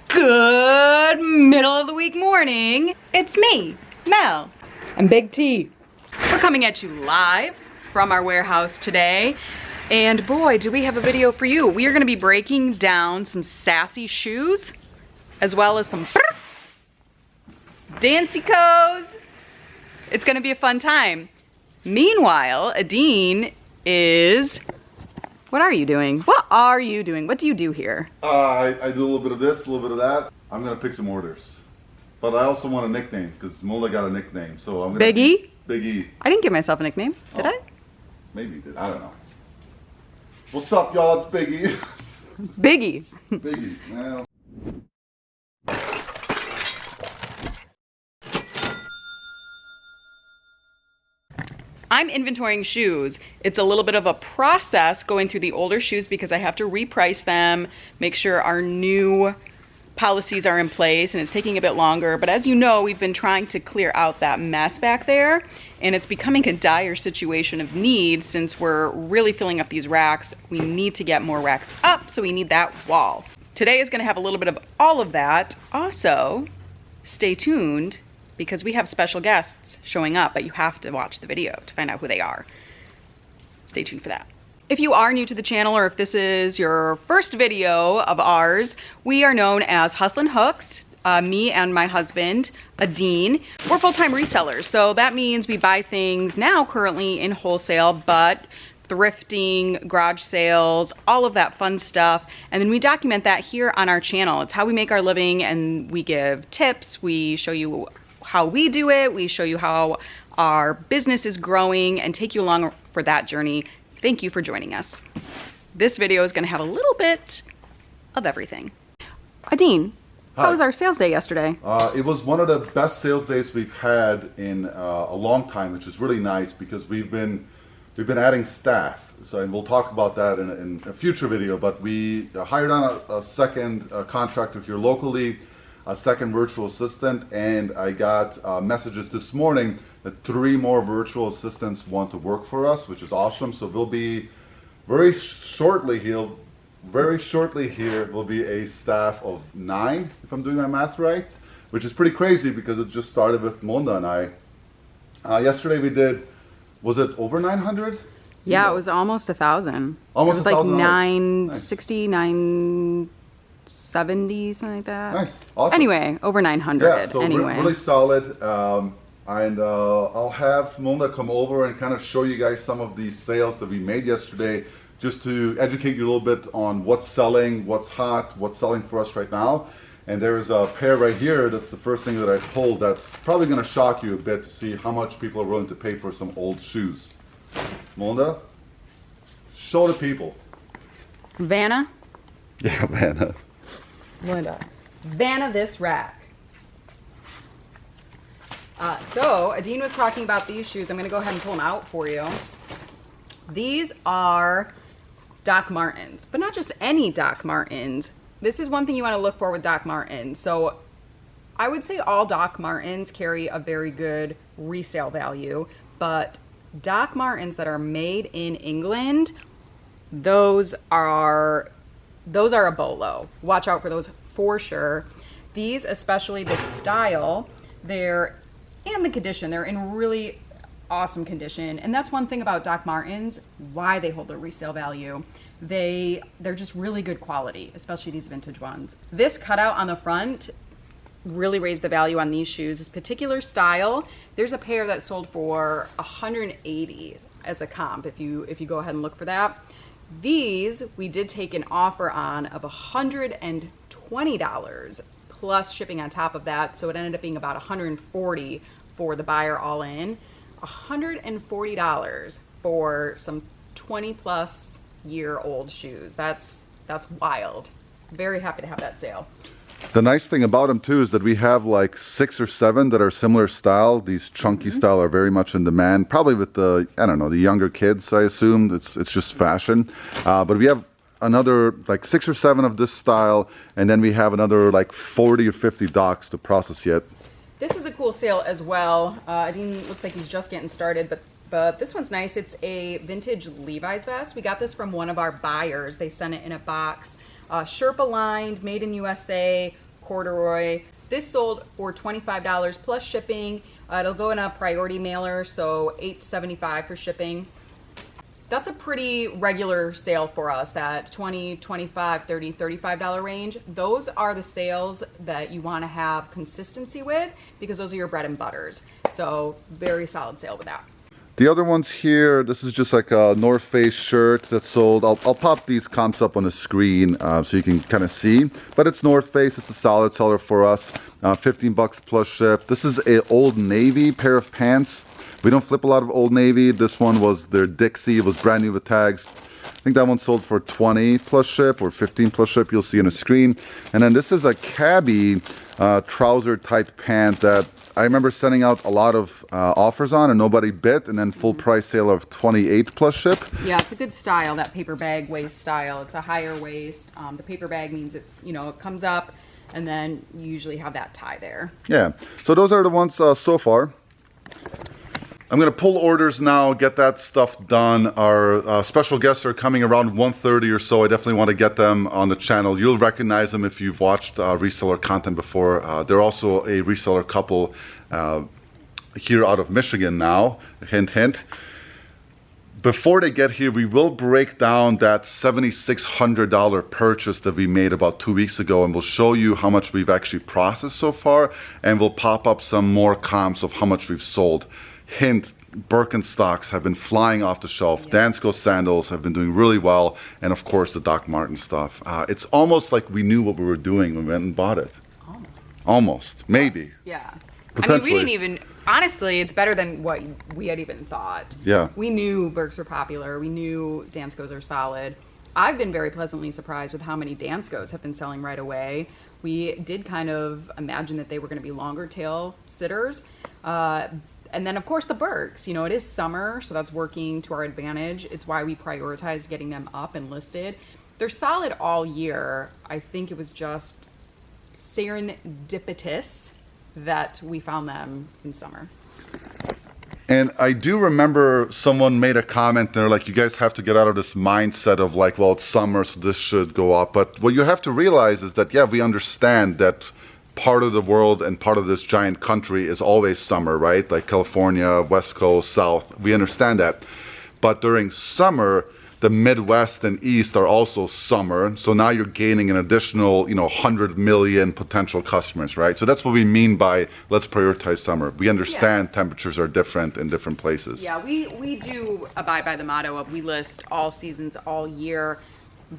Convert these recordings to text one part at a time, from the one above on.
Good middle of the week morning. It's me, Mel, and Big T. We're coming at you live from our warehouse today. And boy, do we have a video for you. We are gonna be breaking down some sassy shoes, as well as some dancy-co's. It's gonna be a fun time. Meanwhile, Adine is, what are you doing? What are you doing? What do you do here? I do a little bit of this, a little bit of that. I'm gonna pick some orders. But I also want a nickname, because Mola got a nickname, so I'm gonna... Big E? Big E. I didn't give myself a nickname, did I? Maybe you did, I don't know. What's up, y'all? It's Big E. Big E. Big E, well... I'm inventorying shoes. It's a little bit of a process going through the older shoes because I have to reprice them, make sure our new policies are in place, and it's taking a bit longer. But as you know, we've been trying to clear out that mess back there, and it's becoming a dire situation of need since we're really filling up these racks. We need to get more racks up, so we need that wall. Today is gonna have a little bit of all of that. Also, stay tuned, because we have special guests showing up, but you have to watch the video to find out who they are. Stay tuned for that. If you are new to the channel, or if this is your first video of ours, we are known as Hustlin' Hooks, me and my husband, Adine. We're full-time resellers, so that means we buy things now currently in wholesale, but thrifting, garage sales, all of that fun stuff. And then we document that here on our channel. It's how we make our living, and we give tips, we show you how we do it, we show you how our business is growing, and take you along for that journey. Thank you for joining us. This video is gonna have a little bit of everything. Adine, how was our sales day yesterday? It was one of the best sales days we've had in a long time, which is really nice because we've been adding staff. So, and we'll talk about that in a future video, but we hired on a second contractor here locally, a second virtual assistant, and I got messages this morning that 3 more virtual assistants want to work for us, which is awesome. So we'll be very shortly here will be a staff of 9, if I'm doing my math right, which is pretty crazy because it just started with Monda and I. Yesterday we did, was it over 900? Yeah, it was almost 1,000. Almost it was like 1,000 960, 970, something like that. Nice, awesome. Anyway, over 900. Yeah, so anyway. really solid. And I'll have Monda come over and kind of show you guys some of these sales that we made yesterday, just to educate you a little bit on what's selling, what's hot, what's selling for us right now. And there's a pair right here, that's the first thing that I pulled, that's probably gonna shock you a bit to see how much people are willing to pay for some old shoes. Monda, show the people. Vanna? Yeah, Vanna. Linda. Vanna this rack. So, Adine was talking about these shoes. I'm going to go ahead and pull them out for you. These are Doc Martens, but not just any Doc Martens. This is one thing you want to look for with Doc Martens. So, I would say all Doc Martens carry a very good resale value, but Doc Martens that are made in England, those are a bolo. Watch out for those for sure. These, especially the style, and the condition, they're in really awesome condition. And that's one thing about Doc Martens, why they hold their resale value. They're just really good quality, especially these vintage ones. This cutout on the front really raised the value on these shoes. This particular style, there's a pair that sold for $180 as a comp, if you go ahead and look for that. These, we did take an offer on of $120 plus shipping on top of that, so it ended up being about $140 for the buyer all in. $140 for some 20+ year old shoes. That's wild. Very happy to have that sale. The nice thing about them too is that we have like 6 or 7 that are similar style. These chunky style are very much in demand, probably with the, I don't know, the younger kids, I assume. It's just fashion. But we have another like 6 or 7 of this style, and then we have another like 40 or 50 docs to process yet. This is a cool sale as well. Adine looks like he's just getting started, but this one's nice. It's a vintage Levi's vest. We got this from one of our buyers. They sent it in a box. Sherpa lined, made in USA, corduroy. This sold for $25 plus shipping. It'll go in a priority mailer, so $8.75 for shipping. That's a pretty regular sale for us, that $20, $25, $30, $35 range. Those are the sales that you want to have consistency with because those are your bread and butters. So very solid sale with that. The other ones here, this is just like a North Face shirt that's sold. I'll pop these comps up on the screen so you can kind of see. But it's North Face. It's a solid seller for us. 15 bucks plus ship. This is a Old Navy pair of pants. We don't flip a lot of Old Navy. This one was their Dixie. It was brand new with tags. I think that one sold for 20 plus ship or 15 plus ship. You'll see on the screen. And then this is a cabbie trouser type pant that I remember sending out a lot of offers on and nobody bit, and then full price sale of 28 plus ship. Yeah, it's a good style, that paper bag waist style. It's a higher waist. The paper bag means it, you know, it comes up and then you usually have that tie there. Yeah, so those are the ones so far. I'm going to pull orders now, get that stuff done. Our special guests are coming around 1:30 or so. I definitely want to get them on the channel. You'll recognize them if you've watched reseller content before. They're also a reseller couple here out of Michigan now. Hint, hint. Before they get here, we will break down that $7,600 purchase that we made about 2 weeks ago, and we'll show you how much we've actually processed so far, and we'll pop up some more comps of how much we've sold. Hint, Birkenstocks have been flying off the shelf. Yeah. Dansko sandals have been doing really well. And of course, the Doc Marten stuff. It's almost like we knew what we were doing when we went and bought it. Almost. Maybe. Yeah. I mean, we didn't even, honestly, it's better than what we had even thought. Yeah. We knew Birks were popular. We knew Danskos are solid. I've been very pleasantly surprised with how many Danskos have been selling right away. We did kind of imagine that they were going to be longer tail sitters. And then, of course, the Birks. You know, it is summer, so that's working to our advantage. It's why we prioritized getting them up and listed. They're solid all year. I think it was just serendipitous that we found them in summer. And I do remember someone made a comment there, like, you guys have to get out of this mindset of like, well, it's summer, so this should go up. But what you have to realize is that, yeah, we understand that part of the world and part of this giant country is always summer, right? Like California, West Coast, South. We understand that. But during summer, the Midwest and East are also summer. So now you're gaining an additional, 100 million potential customers, right? So that's what we mean by let's prioritize summer. We understand temperatures are different in different places. Yeah, we do abide by the motto of we list all seasons all year.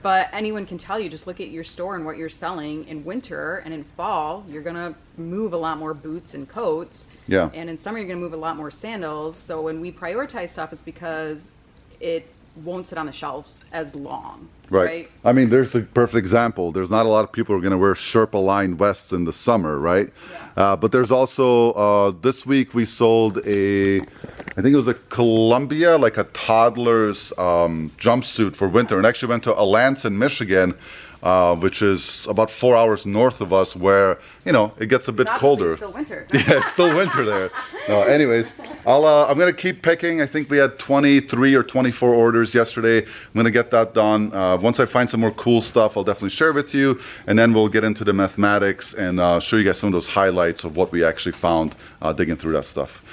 But anyone can tell you, just look at your store and what you're selling in winter, and in fall, you're gonna move a lot more boots and coats. Yeah. And in summer, you're gonna move a lot more sandals. So when we prioritize stuff, it's because it won't sit on the shelves as long. Right. I mean, there's a perfect example. There's not a lot of people who are going to wear Sherpa lined vests in the summer, right? Yeah. But there's also, this week we sold I think it was a Columbia, like a toddler's jumpsuit for winter. And actually went to Alanson, Michigan, which is about 4 hours north of us, where, it gets a bit colder. It's still winter. Yeah, it's still winter there. No, anyways, I'm going to keep picking. I think we had 23 or 24 orders yesterday. I'm going to get that done. Once I find some more cool stuff, I'll definitely share with you. And then we'll get into the mathematics and show you guys some of those highlights of what we actually found digging through that stuff.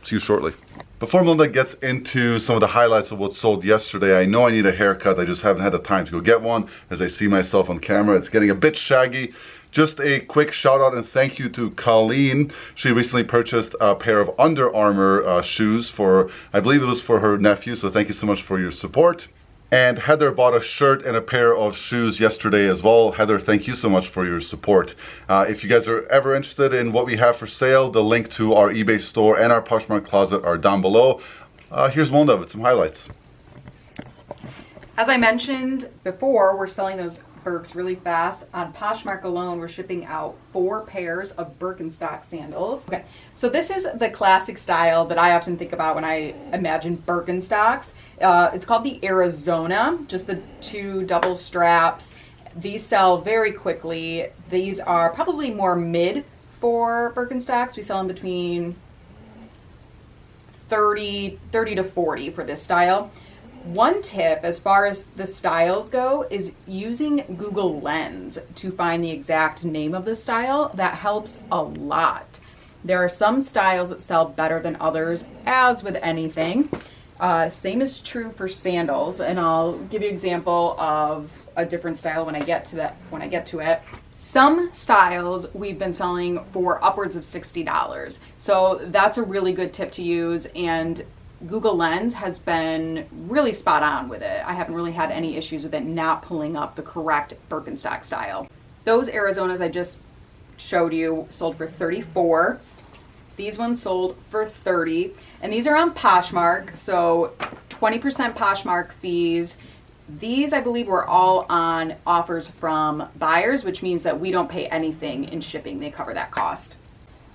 See you shortly. Before Melinda gets into some of the highlights of what sold yesterday, I know I need a haircut. I just haven't had the time to go get one. As I see myself on camera, it's getting a bit shaggy. Just a quick shout out and thank you to Colleen. She recently purchased a pair of Under Armour shoes for, I believe it was for her nephew, so thank you so much for your support. And Heather bought a shirt and a pair of shoes yesterday as well. Heather, thank you so much for your support. If you guys are ever interested in what we have for sale, the link to our eBay store and our Poshmark closet are down below. Here's one of it, some highlights. As I mentioned before, we're selling those Birks really fast. On Poshmark alone, we're shipping out 4 pairs of Birkenstock sandals. Okay, so this is the classic style that I often think about when I imagine Birkenstocks. It's called the Arizona, just the 2 double straps. These sell very quickly. These are probably more mid for Birkenstocks. We sell them between 30 to 40 for this style. One tip as far as the styles go is using Google Lens to find the exact name of the style. That helps a lot. There are some styles that sell better than others, as with anything. Same is true for sandals, and I'll give you an example of a different style when I get to it. Some styles we've been selling for upwards of $60. So that's a really good tip to use, and Google Lens has been really spot on with it. I haven't really had any issues with it not pulling up the correct Birkenstock style. Those Arizonas I just showed you sold for $34. These ones sold for $30, and these are on Poshmark, so 20% Poshmark fees. These, I believe, were all on offers from buyers, which means that we don't pay anything in shipping. They cover that cost.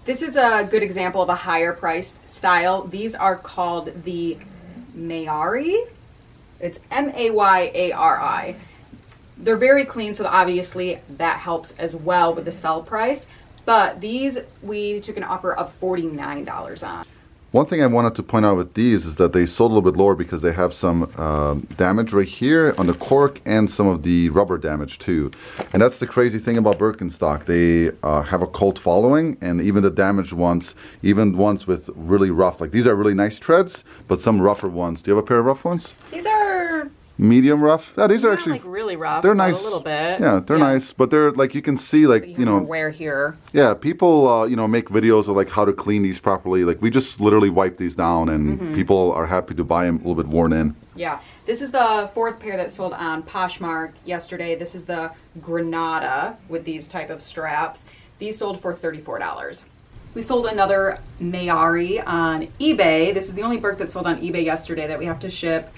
This is a good example of a higher priced style. These are called the Mayari. It's Mayari. They're very clean, so obviously that helps as well with the sell price. But these we took an offer of $49 on. One thing I wanted to point out with these is that they sold a little bit lower because they have some damage right here on the cork and some of the rubber damage too. And that's the crazy thing about Birkenstock. They have a cult following, and even the damaged ones, even ones with really rough, like these are really nice treads, but some rougher ones. Do you have a pair of rough ones? These are medium rough. Yeah, these are actually like really rough. They're nice. A little bit. Yeah, they're nice, but they're like you can see like wear here. Yeah, people make videos of like how to clean these properly. Like we just literally wipe these down, and people are happy to buy them a little bit worn in. Yeah, this is the fourth pair that sold on Poshmark yesterday. This is the Granada with these type of straps. These sold for $34. We sold another Mayari on eBay. This is the only Birk that sold on eBay yesterday that we have to ship.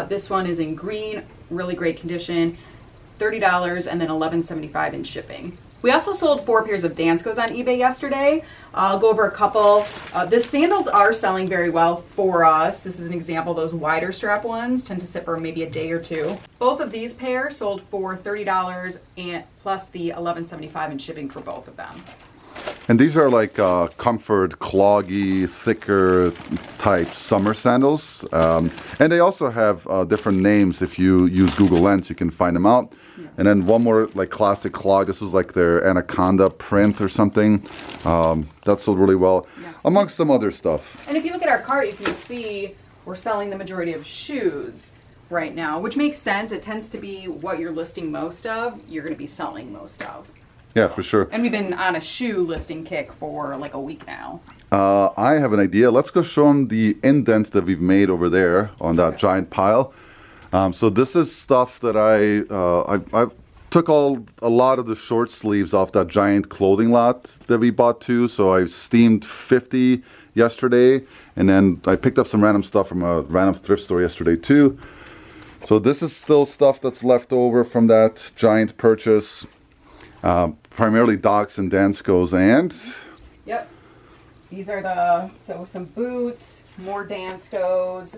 This one is in green, really great condition, $30, and then $11.75 in shipping. We also sold 4 pairs of Danskos on eBay yesterday. I'll go over a couple. The sandals are selling very well for us. This is an example. Those wider strap ones tend to sit for maybe a day or two. Both of these pairs sold for $30 and plus the $11.75 in shipping for both of them. And these are like comfort, cloggy, thicker type summer sandals. And they also have different names. If you use Google Lens, you can find them out. Yes. And then one more like classic clog. This was like their Anaconda print or something. That sold really well, amongst some other stuff. And if you look at our cart, you can see we're selling the majority of shoes right now, which makes sense. It tends to be what you're listing most of, you're going to be selling most of. Yeah, for sure. And we've been on a shoe listing kick for like a week now. I have an idea. Let's go show them the indent that we've made over there on that giant pile. So this is stuff that I took a lot of the short sleeves off that giant clothing lot that we bought too. So I steamed 50 yesterday, and then I picked up some random stuff from a random thrift store yesterday too. So this is still stuff that's left over from that giant purchase. Primarily Docs and Danskos and... Yep. These are some boots, more Danskos.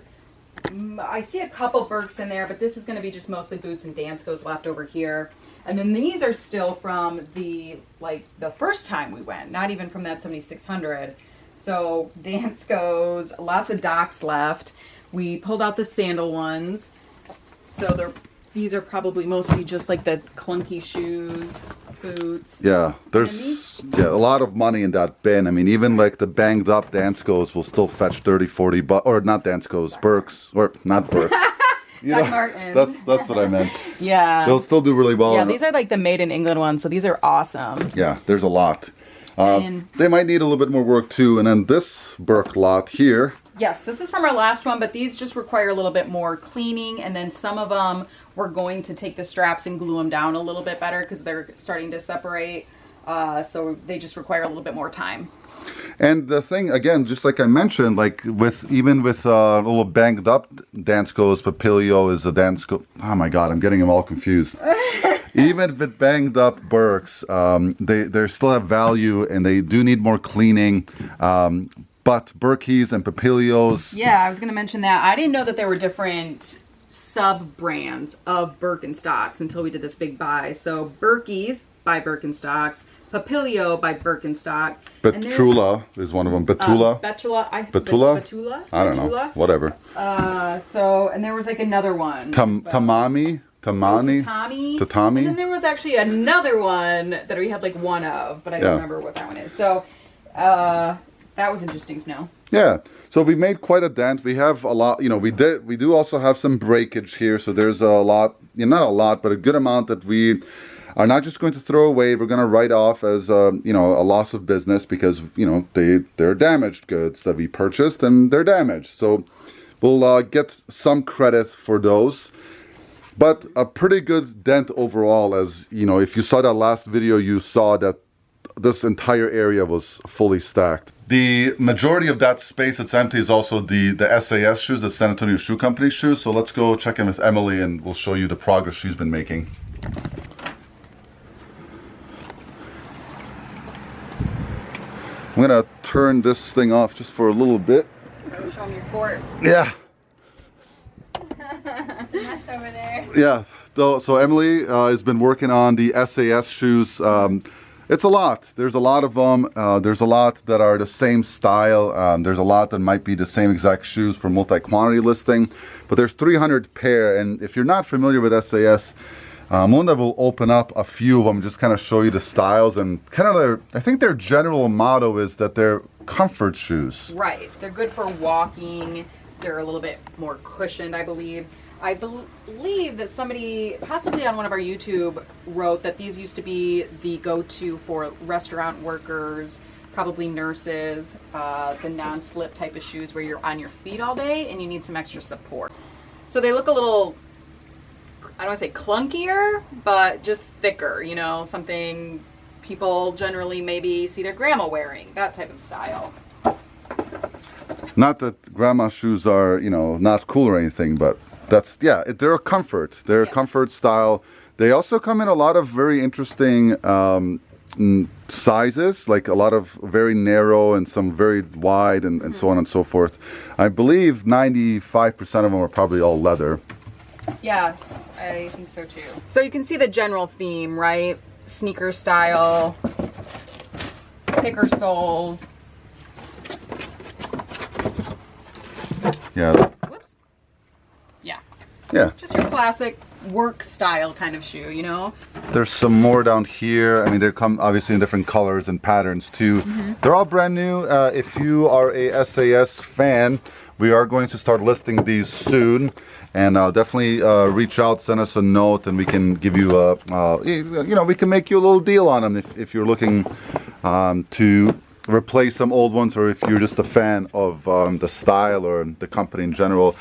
I see a couple Birks in there, but this is going to be just mostly boots and Danskos left over here. And then these are still from the first time we went, not even from that 7600. So Danskos, lots of Docs left. We pulled out the sandal ones. So these are probably mostly just like the clunky shoes, boots. Yeah, there's a lot of money in that bin. I mean, even like the banged up Danskos will still fetch 30, 40 bucks, or not Danskos, Birks, or not Birks. Martin. That's what I meant. Yeah. They'll still do really well. Yeah, these are like the made in England ones, so these are awesome. Yeah, there's a lot. They might need a little bit more work too. And then this Birk lot here. Yes, this is from our last one, but these just require a little bit more cleaning, and then some of them we're going to take the straps and glue them down a little bit better because they're starting to separate, so they just require a little bit more time. And the thing, again, just like I mentioned, like even with a little banged up Danskos, Papilio is a Dansko. Oh my God, I'm getting them all confused. Even with banged up Birks, they still have value and they do need more cleaning. But Birkies and Papilios. Yeah, I was going to mention that. I didn't know that there were different sub-brands of Birkenstocks until we did this big buy. So Birkies, by Birkenstocks, Papilio by Birkenstock. And there's, Betula is one of them. Betula. Betula. Betula? I don't know. Whatever. And there was like another one. Tamami. Tamani. Tatami. And then there was actually another one that we had like one of, but I don't remember what that one is. So that was interesting to know. Yeah. So we made quite a dent. We have a lot, we do also have some breakage here. So there's a lot, not a lot, but a good amount that we are not just going to throw away. We're going to write off as, a loss of business because, they're damaged goods that we purchased and they're damaged. So we'll get some credit for those. But a pretty good dent overall, as, if you saw that last video, you saw that this entire area was fully stacked. The majority of that space that's empty is also the SAS shoes, the San Antonio Shoe Company shoes. So let's go check in with Emily and we'll show you the progress she's been making. I'm gonna turn this thing off just for a little bit. Show them your fort. Yeah. It's a mess over there. Yeah. So Emily has been working on the SAS shoes. It's a lot. There's a lot of them. There's a lot that are the same style. There's a lot that might be the same exact shoes for multi-quantity listing. But there's 300 pair. And if you're not familiar with SAS, Munda will open up a few of them, just kind of show you the styles and kind of I think their general motto is that they're comfort shoes. Right. They're good for walking. They're a little bit more cushioned, I believe. I believe that somebody, possibly on one of our YouTube, wrote that these used to be the go-to for restaurant workers, probably nurses, the non-slip type of shoes where you're on your feet all day and you need some extra support. So they look a little, I don't want to say clunkier, but just thicker, something people generally maybe see their grandma wearing, that type of style. Not that grandma shoes are, not cool or anything, but they're a comfort. They're a comfort style. They also come in a lot of very interesting sizes, like a lot of very narrow and some very wide and so on and so forth. I believe 95% of them are probably all leather. Yes, I think so too. So you can see the general theme, right? Sneaker style, thicker soles. Yeah. Whoops. Yeah. Yeah. Just your classic work style kind of shoe, There's some more down here. I mean, they come obviously in different colors and patterns too. They're all brand new. If you are a SAS fan, we are going to start listing these soon. And definitely reach out, send us a note, and we can give you we can make you a little deal on them if you're looking to replace some old ones, or if you're just a fan of the style or the company in general.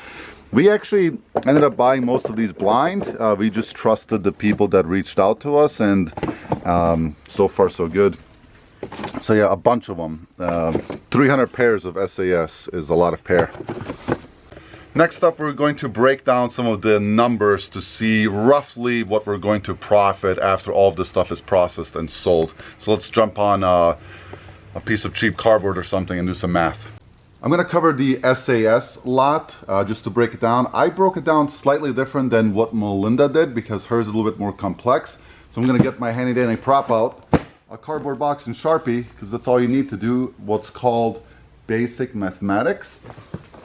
We actually ended up buying most of these blind. We just trusted the people that reached out to us, and so far so good. So yeah, a bunch of them. 300 pairs of SAS is a lot of pair. Next up, we're going to break down some of the numbers to see roughly what we're going to profit after all of this stuff is processed and sold. So let's jump on a piece of cheap cardboard or something and do some math. I'm going to cover the SAS lot just to break it down. I broke it down slightly different than what Melinda did because hers is a little bit more complex. So I'm going to get my handy dandy prop out, a cardboard box and Sharpie, because that's all you need to do what's called basic mathematics.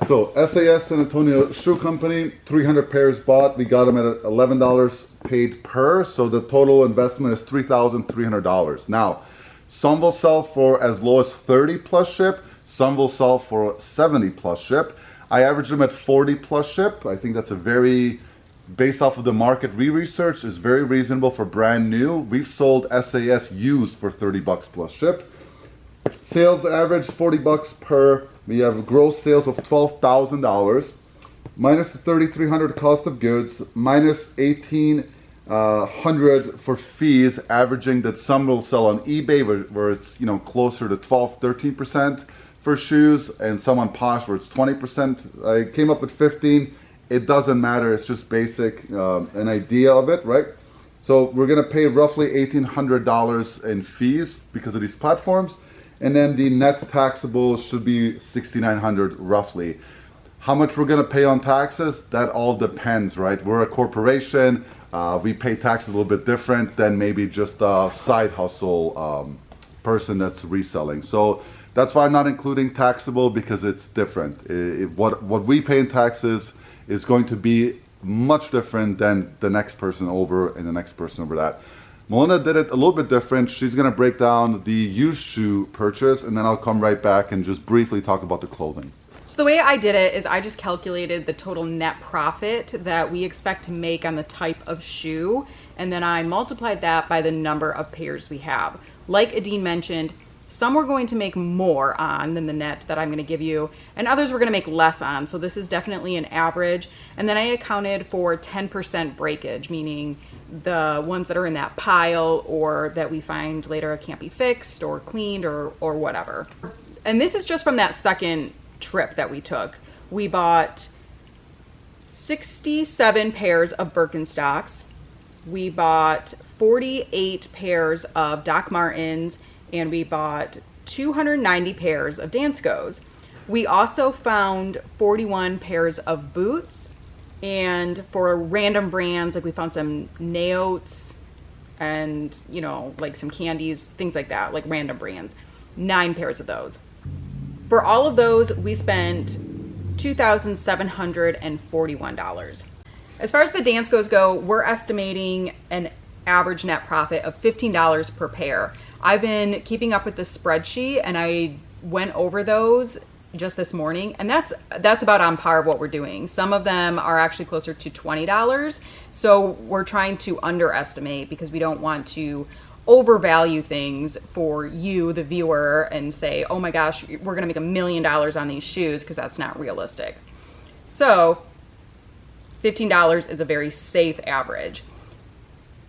So SAS San Antonio Shoe Company, 300 pairs bought. We got them at $11 paid per. So the total investment is $3,300. Now, some will sell for as low as 30 plus ship. Some will sell for 70 plus ship. I averaged them at 40 plus ship. I think that's a very, based off of the market we researched, is very reasonable for brand new. We've sold SAS used for 30 bucks plus ship. Sales average 40 bucks per. We have gross sales of $12,000 minus the 3,300 cost of goods minus 1,800 for fees, averaging that some will sell on eBay where it's closer to 12-13% for shoes, and some on Posh where it's 20%. I came up with 15. It doesn't matter. It's just basic, an idea of it, right? So we're gonna pay roughly $1,800 in fees because of these platforms. And then the net taxable should be $6,900 roughly. How much we're gonna pay on taxes, that all depends, right? We're a corporation. we pay taxes a little bit different than maybe just a side hustle person that's reselling. So that's why I'm not including taxable, because it's different. What we pay in taxes is going to be much different than the next person over and the next person over that. Melinda did it a little bit different. She's going to break down the used shoe purchase, and then I'll come right back and just briefly talk about the clothing. So the way I did it is I just calculated the total net profit that we expect to make on the type of shoe, and then I multiplied that by the number of pairs we have. Like Adine mentioned, some we're going to make more on than the net that I'm going to give you, and others we're going to make less on. So this is definitely an average. And then I accounted for 10% breakage, meaning the ones that are in that pile or that we find later can't be fixed or cleaned or whatever. And this is just from that second trip that we took. We bought 67 pairs of Birkenstocks. We bought 48 pairs of Doc Martens, and we bought 290 pairs of Danskos. We also found 41 pairs of boots, and for random brands, like we found some Naotes and, you know, like some candies, things like that, like random brands, 9 pairs of those. For all of those, we spent $2,741. As far as the Danskos go, we're estimating an average net profit of $15 per pair. I've been keeping up with the spreadsheet, and I went over those just this morning, and that's about on par of what we're doing. Some of them are actually closer to $20, so we're trying to underestimate because we don't want to overvalue things for you, the viewer, and say, oh my gosh, we're gonna make $1 million on these shoes, because that's not realistic. So $15 is a very safe average.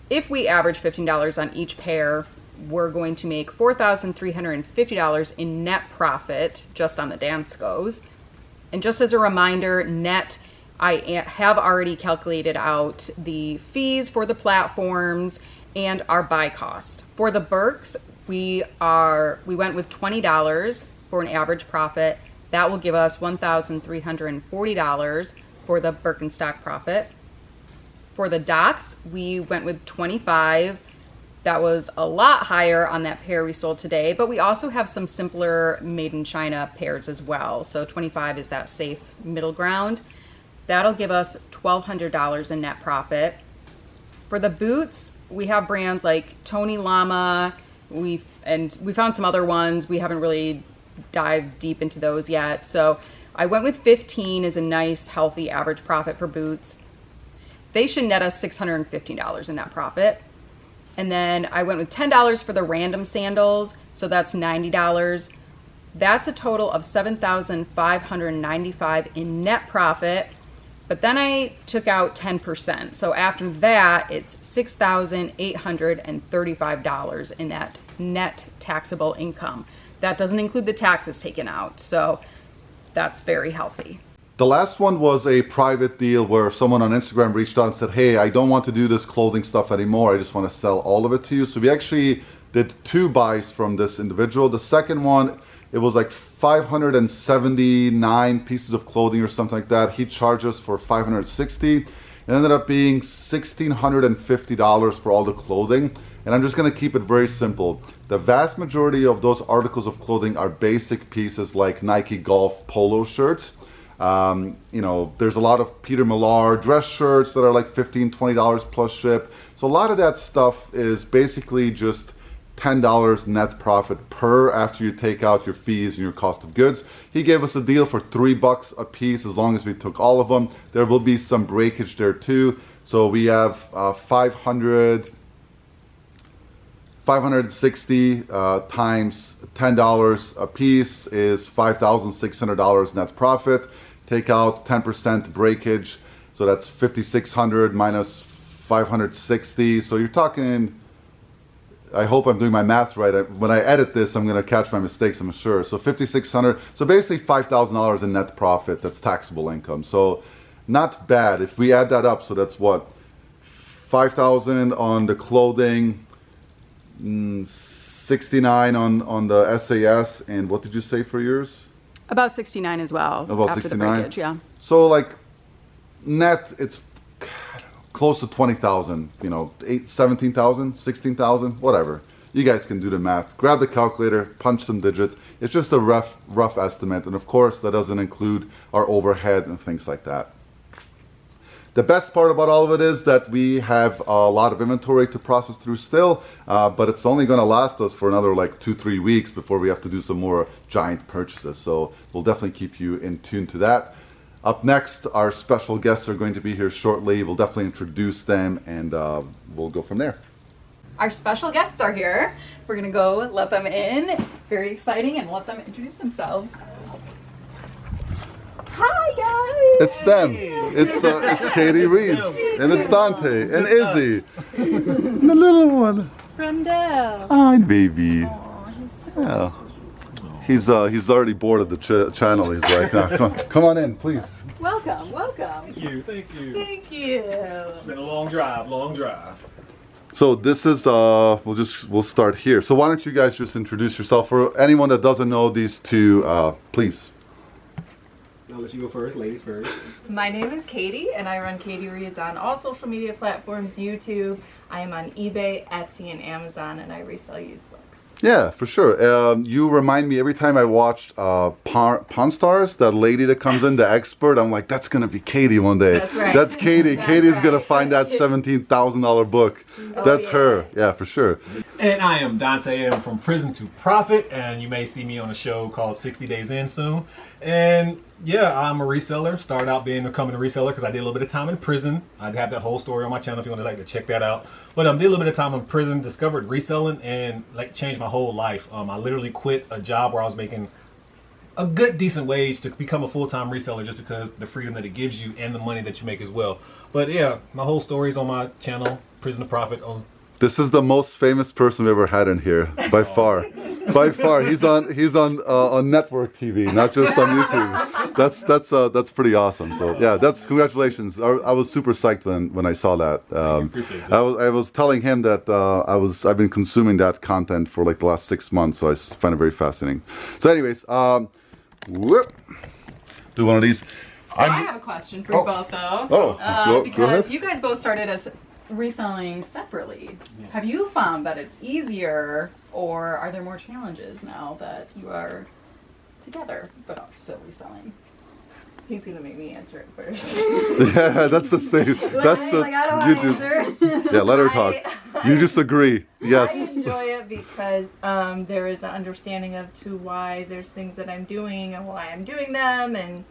If we average $15 on each pair, we're going to make $4,350 in net profit just on the Danskos. And just as a reminder, net, I have already calculated out the fees for the platforms and our buy cost. For the Birks, we went with $20 for an average profit. That will give us $1,340 for the Birkenstock profit. For the Docs, we went with $25. That was a lot higher on that pair we sold today, but we also have some simpler made in China pairs as well. So 25 is that safe middle ground. That'll give us $1,200 in net profit. For the boots, we have brands like Tony Lama. We found some other ones. We haven't really dived deep into those yet. So I went with 15 as a nice, healthy average profit for boots. They should net us $615 in net profit. And then I went with $10 for the random sandals, so that's $90. That's a total of $7,595 in net profit. But then I took out 10%. So after that, it's $6,835 in that net taxable income. That doesn't include the taxes taken out. So that's very healthy. The last one was a private deal where someone on Instagram reached out and said, hey, I don't want to do this clothing stuff anymore. I just want to sell all of it to you. So we actually did 2 buys from this individual. The second one, it was like 579 pieces of clothing or something like that. He charged us for 560. It ended up being $1,650 for all the clothing. And I'm just going to keep it very simple. The vast majority of those articles of clothing are basic pieces like Nike Golf polo shirts. You know, there's a lot of Peter Millar dress shirts that are like $15, $20 plus ship. So a lot of that stuff is basically just $10 net profit per after you take out your fees and your cost of goods. He gave us a deal for $3 a piece as long as we took all of them. There will be some breakage there too. So we have 560 times $10 a piece is $5,600 net profit. Take out 10% breakage, so that's 5,600 minus 560. So you're talking, I hope I'm doing my math right. When I edit this, I'm going to catch my mistakes, I'm sure. So 5,600, so basically $5,000 in net profit, that's taxable income. So not bad. If we add that up, so that's what? 5,000 on the clothing, 69 on the SAS, and what did you say for yours? About 69 as well. About after 69? the breakage, yeah. So like net, it's, I don't know, close to 20,000, you know, 17,000, 16,000, whatever. You guys can do the math. Grab the calculator, punch some digits. It's just a rough estimate. And of course, that doesn't include our overhead and things like that. The best part about all of it is that we have a lot of inventory to process through still, but it's only going to last us for another like 2-3 weeks before we have to do some more giant purchases. So we'll definitely keep you in tune to that. Up next, our special guests are going to be here shortly. We'll definitely introduce them, and we'll go from there. Our special guests are here. We're gonna go let them in. Very exciting, and let them introduce themselves. Hi guys! It's them. It's Katie Reese, and it's Dante, and Izzy, the little one. Rondell. Hi, baby. Aw, he's so Yeah. sweet. He's already bored of the channel. He's like, come on in, please. Welcome. Thank you. Thank you. It's been a long drive. So this is we'll start here. So why don't you guys just introduce yourself for anyone that doesn't know these two, please. I'll let you go first, ladies first. My name is Katie, and I run Katie Reads on all social media platforms, YouTube. I am on eBay, Etsy, and Amazon, and I resell used books. Yeah, for sure. You remind me every time I watched Pawn Stars, that lady that comes in, the expert, I'm like, that's going to be Katie one day. That's right. That's Katie. That's Katie's right. going to find that $17,000 book. Oh, That's yeah. her. Yeah, for sure. And I am Dante. I'm from Prison to Profit, and you may see me on a show called 60 Days In soon. And yeah, I'm a reseller. Started out becoming a reseller because I did a little bit of time in prison. I have that whole story on my channel if you want to like to check that out. But did a little bit of time in prison, discovered reselling, and like changed my whole life. I literally quit a job where I was making a good decent wage to become a full-time reseller just because the freedom that it gives you and the money that you make as well. But yeah, my whole story is on my channel, Prison to Profit. This is the most famous person we've ever had in here, by far. By far, he's on network TV, not just on YouTube. That's pretty awesome. So yeah, that's congratulations. I was super psyched when I saw that. Appreciate that. I was telling him that I've been consuming that content for like the last 6 months, so I find it very fascinating. So anyways, whoop, do one of these. So I have a question for you both, though. Go because ahead. you guys both started as reselling separately. Have you found that it's easier, or are there more challenges now that you are together but still reselling? He's going to make me answer it first. Yeah, that's the same. That's the Like, I don't want to answer. Yeah, let her talk. You just agree. Yes. I enjoy it because there is an understanding of to why there's things that I'm doing and why I'm doing them, and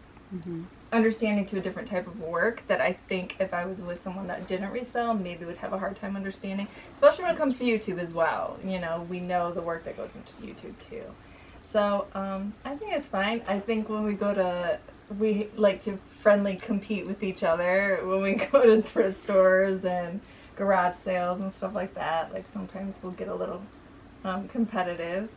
understanding to a different type of work that I think if I was with someone that didn't resell, maybe would have a hard time understanding, especially when it comes to YouTube as well. You know, we know the work that goes into YouTube too. So I think it's fine. I think when we like to friendly compete with each other when we go to thrift stores and garage sales and stuff like that. Like sometimes we'll get a little competitive,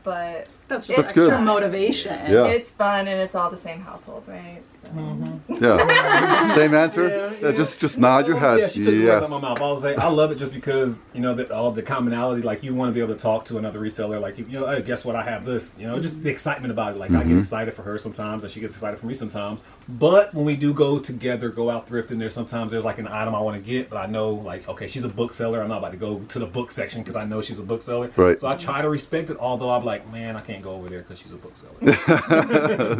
but That's That's good. extra motivation. Yeah. it's fun and it's all the same household, right? So. Yeah. Same answer. Yeah. Just nod your head. Yeah, she took the words out Yes. of my mouth. I was like, I love it just because, you know, that all the commonality, like you want to be able to talk to another reseller, like, you know, hey, guess what, I have this, you know, just the excitement about it. Like I get excited for her sometimes and she gets excited for me sometimes. But when we do go together, go out thrifting, there's like an item I want to get, but I know like, okay, she's a bookseller. I'm not about to go to the book section because I know she's a bookseller. Right. So I try to respect it, although I'm like, man, I can't go over there because she's a bookseller. Yep.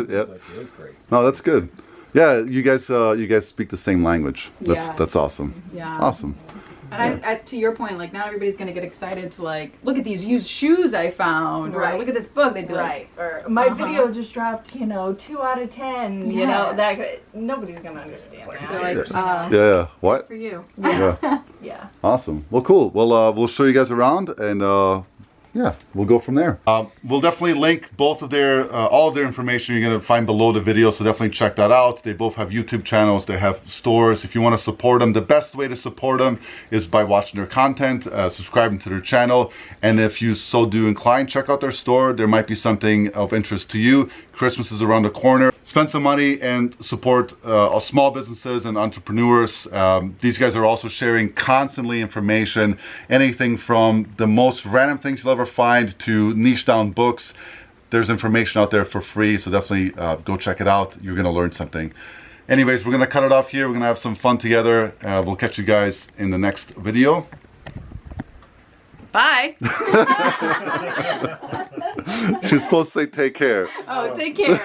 But yeah, it's great. No, that's good. Yeah, you guys speak the same language. Yeah. That's awesome. Yeah. Awesome. And I, to your point, like not everybody's gonna get excited to like look at these used shoes I found, or Right. look at this book. They'd be Right. Or my Uh-huh. video just dropped, 2 out of 10. You Yeah. know, that nobody's gonna understand like, that. they're like, Yeah. What? for you. Yeah. Yeah. Awesome. Well, cool. Well, we'll show you guys around, and yeah, we'll go from there. We'll definitely link both of their, all of their information you're gonna find below the video, so definitely check that out. They both have YouTube channels, they have stores. If you want to support them, the best way to support them is by watching their content, subscribing to their channel, and if you so do incline, check out their store. There might be something of interest to you. Christmas is around the corner. Spend some money and support small businesses and entrepreneurs. These guys are also sharing constantly information, anything from the most random things you'll ever find to niche down books. There's information out there for free, so definitely go check it out. You're gonna learn something. Anyways, we're gonna cut it off here. We're gonna have some fun together. We'll catch you guys in the next video. Bye. She's supposed to say take care. Oh, take care.